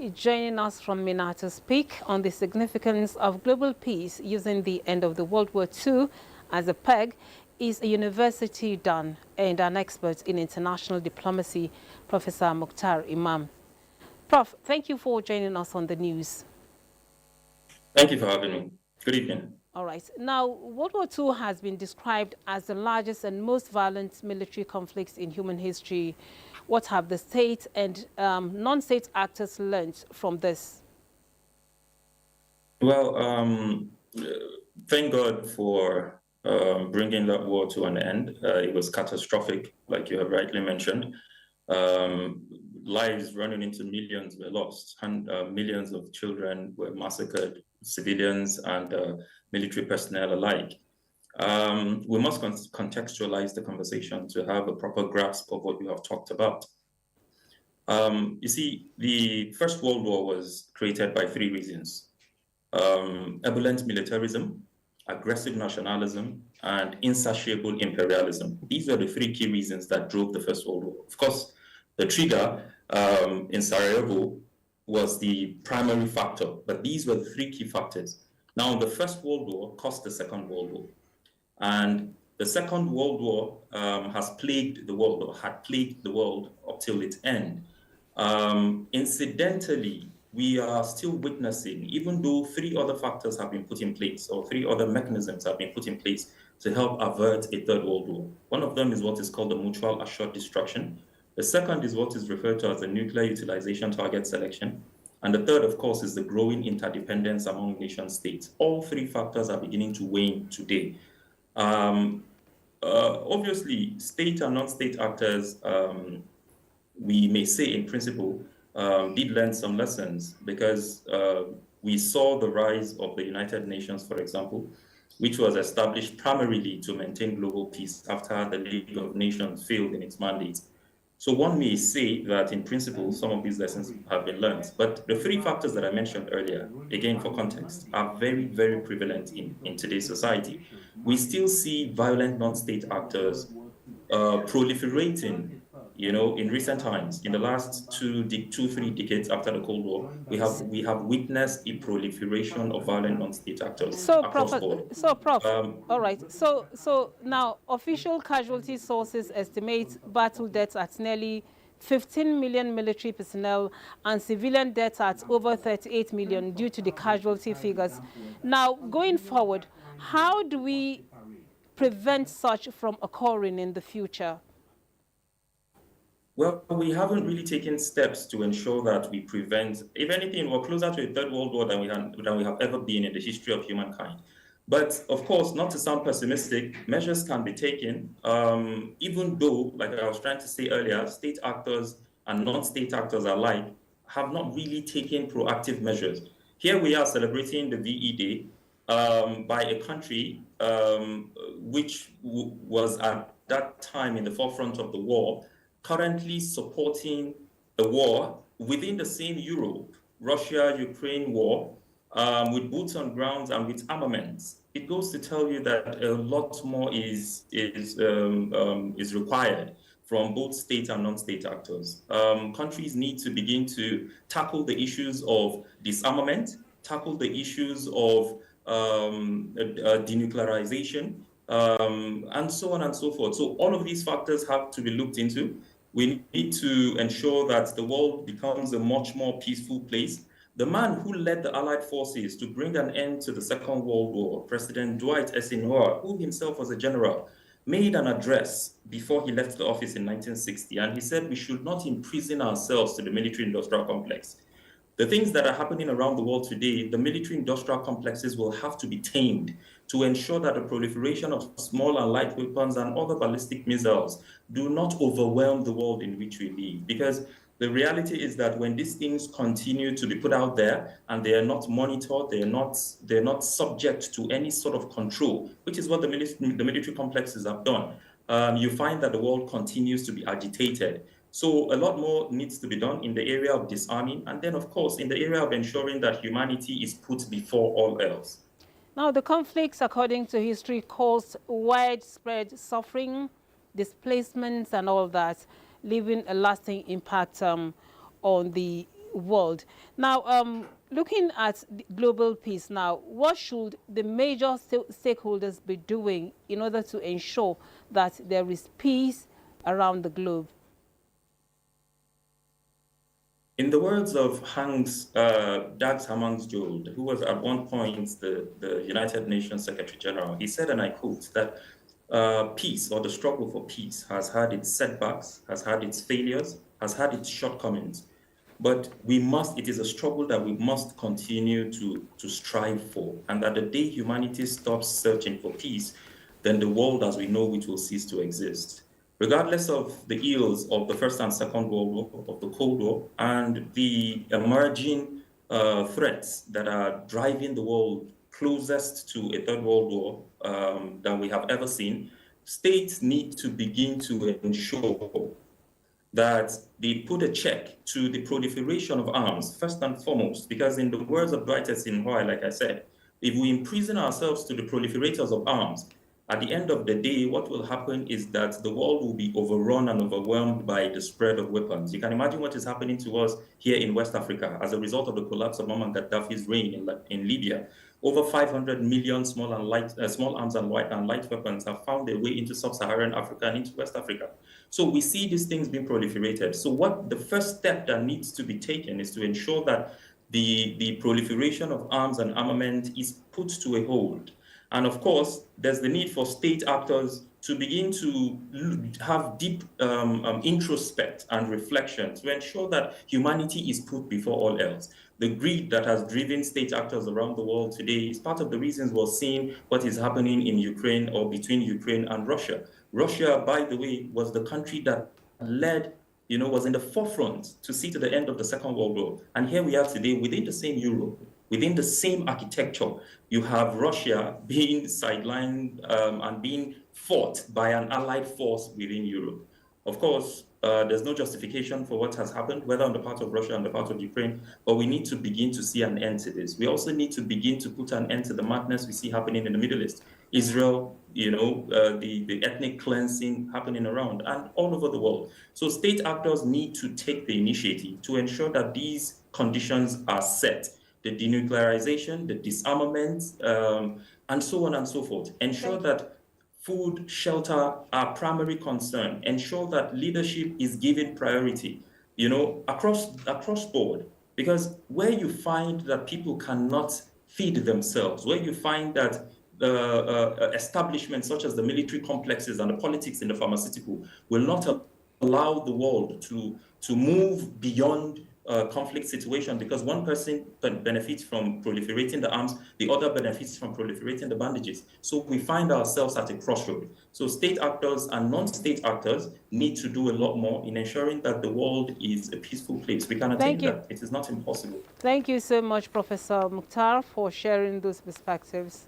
joining us from Mina to speak on the significance of global peace using the end of the World War II as a peg is a university don and an expert in international diplomacy, Professor Mukhtar Imam. Prof, thank you for joining us on the news. Thank you for having me. Good evening. All right. Now, World War II has been described as the largest and most violent military conflicts in human history. What have the state and non-state actors learned from this? Well, thank God for bringing that war to an end. It was catastrophic, like you have rightly mentioned. Lives running into millions were lost, and millions of children were massacred, civilians and military personnel alike. We must contextualize the conversation to have a proper grasp of what you have talked about. You see, the First World War was created by three reasons: ebullient militarism, aggressive nationalism, and insatiable imperialism. These were the three key reasons that drove the First World War. Of course, the trigger in Sarajevo was the primary factor, but these were the three key factors. Now, the First World War caused the Second World War, and the Second World War has plagued the world, or had plagued the world up till its end. Incidentally, we are still witnessing, even though three other factors have been put in place, or three other mechanisms have been put in place to help avert a Third World War. One of them is what is called the mutual assured destruction. The second is what is referred to as the nuclear utilization target selection. And the third, of course, is the growing interdependence among nation states. All three factors are beginning to wane today. Obviously, state and non-state actors, we may say in principle, did learn some lessons, because we saw the rise of the United Nations, for example, which was established primarily to maintain global peace after the League of Nations failed in its mandate. So one may say that in principle, some of these lessons have been learned. But the three factors that I mentioned earlier, again for context, are very, very prevalent in today's society. We still see violent non-state actors proliferating. You know, in recent times, in the last 3 decades after the Cold War, we have witnessed a proliferation of violent non-state actors across the board. Prof, all right. So now, official casualty sources estimate battle deaths at nearly 15 million military personnel and civilian deaths at over 38 million due to the casualty figures. Now, going forward, how do we prevent such from occurring in the future? Well, we haven't really taken steps to ensure that we prevent. If anything, we're closer to a Third World War than we have ever been in the history of humankind. But of course, not to sound pessimistic, measures can be taken, even though, like I was trying to say earlier, state actors and non-state actors alike have not really taken proactive measures. Here we are celebrating the VE Day by a country which was at that time in the forefront of the war, currently supporting the war within the same Europe, Russia-Ukraine war, with boots on ground and with armaments. It goes to tell you that a lot more is required from both state and non-state actors. Countries need to begin to tackle the issues of disarmament, tackle the issues of denuclearization, and so on and so forth. So all of these factors have to be looked into. We need to ensure that the world becomes a much more peaceful place. The man who led the Allied forces to bring an end to the Second World War, President Dwight Eisenhower, who himself was a general, made an address before he left the office in 1960, and he said we should not imprison ourselves to the military-industrial complex. The things that are happening around the world today, the military-industrial complexes will have to be tamed to ensure that the proliferation of small and light weapons and other ballistic missiles do not overwhelm the world in which we live. Because the reality is that when these things continue to be put out there and they are not monitored, they're not subject to any sort of control, which is what the military complexes have done, you find that the world continues to be agitated. So a lot more needs to be done in the area of disarming, and then, of course, in the area of ensuring that humanity is put before all else. Now, the conflicts, according to history, caused widespread suffering, displacements, and all that, leaving a lasting impact on the world. Now, looking at global peace now, what should the major stakeholders be doing in order to ensure that there is peace around the globe? In the words of Dags Hammarskjöld, who was at one point the United Nations Secretary General, he said, and I quote, that peace, or the struggle for peace, has had its setbacks, has had its failures, has had its shortcomings. But it is a struggle that we must continue to strive for. And that the day humanity stops searching for peace, then the world as we know it will cease to exist. Regardless of the ills of the First and Second World War, of the Cold War, and the emerging threats that are driving the world closest to a Third World War than we have ever seen, states need to begin to ensure that they put a check to the proliferation of arms, first and foremost, because in the words of Dwight Eisenhower, like I said, if we imprison ourselves to the proliferators of arms, at the end of the day, what will happen is that the world will be overrun and overwhelmed by the spread of weapons. You can imagine what is happening to us here in West Africa as a result of the collapse of Muammar Gaddafi's reign in Libya. Over 500 million small arms and light weapons have found their way into sub-Saharan Africa and into West Africa. So we see these things being proliferated. So what the first step that needs to be taken is to ensure that the proliferation of arms and armament is put to a hold. And of course, there's the need for state actors to begin to have deep introspect and reflection to ensure that humanity is put before all else. The greed that has driven state actors around the world today is part of the reasons we're seeing what is happening in Ukraine or between Ukraine and Russia. Russia, by the way, was the country that led, was in the forefront to see to the end of the Second World War. And here we are today within the same Europe, within the same architecture. You have Russia being sidelined and being fought by an allied force within Europe. Of course, there's no justification for what has happened, whether on the part of Russia and the part of Ukraine, but we need to begin to see an end to this. We also need to begin to put an end to the madness we see happening in the Middle East. Israel, the ethnic cleansing happening around and all over the world. So state actors need to take the initiative to ensure that these conditions are set. The denuclearization, the disarmament, and so on and so forth. Ensure that food, shelter are primary concern. Ensure that leadership is given priority, across board. Because where you find that people cannot feed themselves, where you find that establishments such as the military complexes and the politics in the pharmaceutical will not allow the world to move beyond conflict situation, because one person benefits from proliferating the arms, the other benefits from proliferating the bandages. So we find ourselves at a crossroad. So state actors and non-state actors need to do a lot more in ensuring that the world is a peaceful place. We can attain that. It is not impossible. Thank you so much, Professor Mukhtar, for sharing those perspectives.